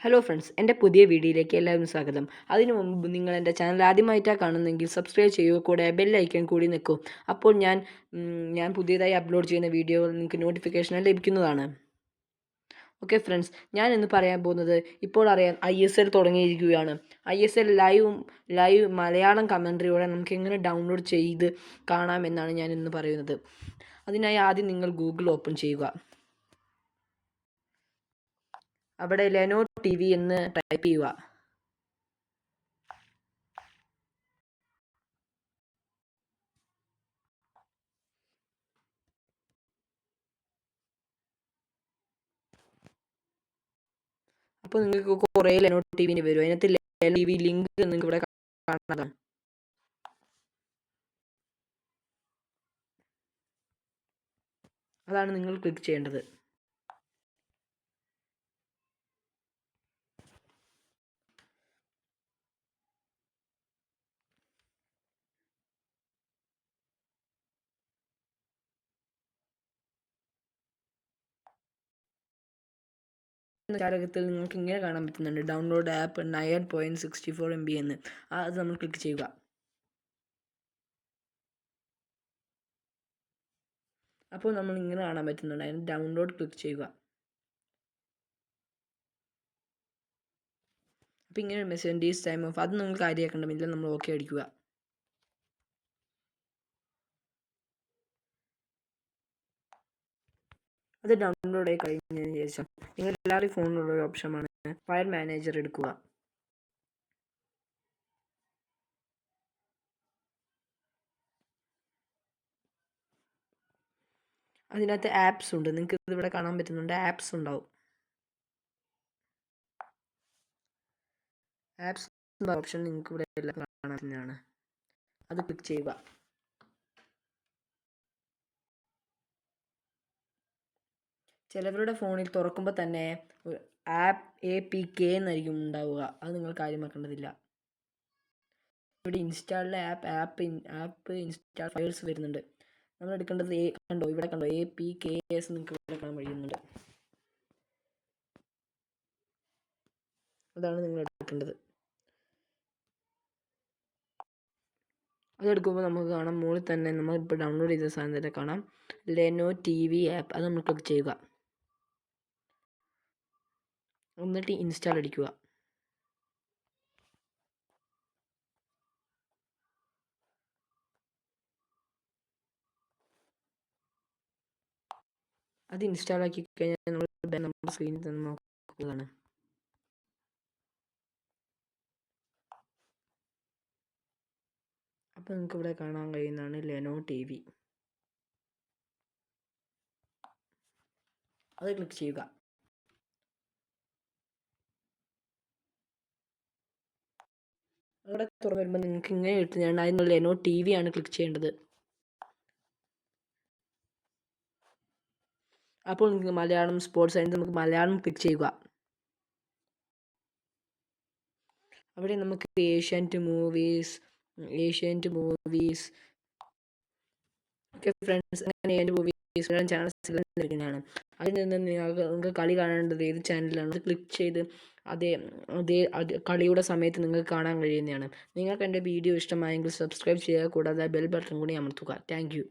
Hello friends, എൻ്റെ പുതിയ വീഡിയോയിലേക്ക് എല്ലാവരും സ്വാഗതം. അതിനു മുമ്പ് നിങ്ങൾ എൻ്റെ ചാനൽ ആദ്യമായിട്ടാണ് കാണുന്നതെങ്കിൽ സബ്സ്ക്രൈബ് ചെയ്യുക, കൂടെ ബെൽ ഐക്കൺ കൂടി നിൽക്കും. അപ്പോൾ ഞാൻ പുതിയതായി അപ്ലോഡ് ചെയ്യുന്ന വീഡിയോ നിങ്ങൾക്ക് നോട്ടിഫിക്കേഷൻ ലഭിക്കുന്നതാണ്. ഓക്കെ ഫ്രണ്ട്സ്, ഞാൻ ഇന്ന് പറയാൻ പോകുന്നത് ഇപ്പോൾ അറിയാം ISL തുടങ്ങിയിരിക്കുകയാണ്. ISL ലൈവ് മലയാളം കമൻട്രിയോടെ നമുക്ക് എങ്ങനെ ഡൗൺലോഡ് ചെയ്ത് കാണാമെന്നാണ് ഞാൻ ഇന്ന് പറയുന്നത്. അതിനായി ആദ്യം നിങ്ങൾ ഗൂഗിൾ ഓപ്പൺ ചെയ്യുക. അവിടെ ലെനോ TV എന്ന് ടൈപ്പ് ചെയ്യുക. അപ്പോൾ നിങ്ങൾക്ക് കുറേ ലെനോ TV വരും. അതിനകത്ത് ലെനോ TV ലിങ്ക് നിങ്ങൾക്ക് ഇവിടെ കാണാം. അതാണ് നിങ്ങൾ ക്ലിക്ക് ചെയ്യേണ്ടത്. ജാലകത്തിൽ നിങ്ങൾക്ക് ഇങ്ങനെ കാണാൻ പറ്റുന്നുണ്ട്, ഡൗൺലോഡ് ആപ്പ് 9.64 MB എന്ന്. അത് നമ്മൾ ക്ലിക്ക് ചെയ്യുക. അപ്പോൾ നമ്മൾ ഇങ്ങനെ കാണാൻ പറ്റുന്നുണ്ട്, അതിന് ഡൗൺലോഡ് ക്ലിക്ക് ചെയ്യുക. അപ്പോൾ ഇങ്ങനെ മെസ്സേജ് ടൈം ഓഫ്, അത് നിങ്ങൾ കാര്യമാക്കേണ്ടതില്ല, നമ്മൾ ഓക്കെ അടിക്കുക. അത് ഡൗൺലോഡ് ആയി കഴിഞ്ഞതിന് ശേഷം നിങ്ങൾ എല്ലാവരുടെയും ഫോണിലുള്ള ഒരു ഓപ്ഷനാണ് ഫയൽ മാനേജർ എടുക്കുക. അതിനകത്ത് ആപ്സ് ഉണ്ട്, നിങ്ങൾക്ക് ഇതിവിടെ കാണാൻ പറ്റുന്നുണ്ട്, ആപ്സ് ഉണ്ടാവും. ആപ്സ് ഓപ്ഷൻ നിങ്ങൾക്ക് ഇവിടെ എല്ലാം കാണാൻ തന്നെയാണ്. അത് ക്ലിക്ക് ചെയ്യുക. ചിലവരുടെ ഫോണിൽ തുറക്കുമ്പോൾ തന്നെ ആപ്പ് APK എന്നായിരിക്കും ഉണ്ടാവുക. അത് നിങ്ങൾ കാര്യമാക്കേണ്ടതില്ല. ഇവിടെ ഇൻസ്റ്റാളിലെ ആപ്പ് ഇൻസ്റ്റാൾ ഫയൽസ് വരുന്നുണ്ട്. നമ്മൾ എടുക്കേണ്ടത് ഇവിടെ കണ്ടോ APKs നിങ്ങൾക്ക് ഇവിടെ കാണാൻ കഴിയുന്നുണ്ട്. അതാണ് നിങ്ങൾ എടുക്കേണ്ടത്. അതെടുക്കുമ്പോൾ നമുക്ക് കാണാം, മുകളിൽ തന്നെ നമ്മൾ ഇപ്പോൾ ഡൗൺലോഡ് ചെയ്ത സാധനം തന്നെ കാണാം, ലെനോ TV ആപ്പ്. അത് നമ്മൾ ക്ലിക്ക് ചെയ്യുക. എന്നിട്ട് ഇൻസ്റ്റാൾ അടിക്കുക. അത് ഇൻസ്റ്റാൾ ആക്കി കഴിഞ്ഞാൽ നമ്മുടെ സ്ക്രീനിൽ തന്നെ നോക്കുന്നതാണ്. അപ്പോൾ നിങ്ങൾക്ക് ഇവിടെ കാണാൻ കഴിയുന്നതാണ് ലെനോ TV. അത് ക്ലിക്ക് ചെയ്യുക. അവിടെ തുറന്നു വരുമ്പോൾ നിങ്ങൾക്ക് ഇങ്ങനെ കിട്ടുന്നതാണ്, അതിനുള്ള ലെനോ TV ആണ് ക്ലിക്ക് ചെയ്യേണ്ടത്. അപ്പോൾ നിങ്ങൾക്ക് മലയാളം സ്പോർട്സ് ആയിട്ട് നമുക്ക് മലയാളം ക്ലിക്ക് ചെയ്യുക. അവിടെ നമുക്ക് ഏഷ്യാനെറ്റ് മൂവീസ് ഒക്കെ ഫ്രണ്ട്സ്, അങ്ങനെ എൻ്റെ മൂവീസ് ചാനൽസ് ലഭിക്കുന്നതാണ്. അതിൽ നിന്ന് നിങ്ങൾക്ക് കളി കാണേണ്ടത് ഏത് ചാനലിലാണ് അത് ക്ലിക്ക് ചെയ്ത് അതേ കളിയുടെ സമയത്ത് നിങ്ങൾക്ക് കാണാൻ കഴിയുന്നതാണ്. നിങ്ങൾക്ക് എൻ്റെ വീഡിയോ ഇഷ്ടമായെങ്കിൽ സബ്സ്ക്രൈബ് ചെയ്യുക, കൂടാതെ ബെൽ ബട്ടൺ കൂടി അമർത്തുക. Thank you.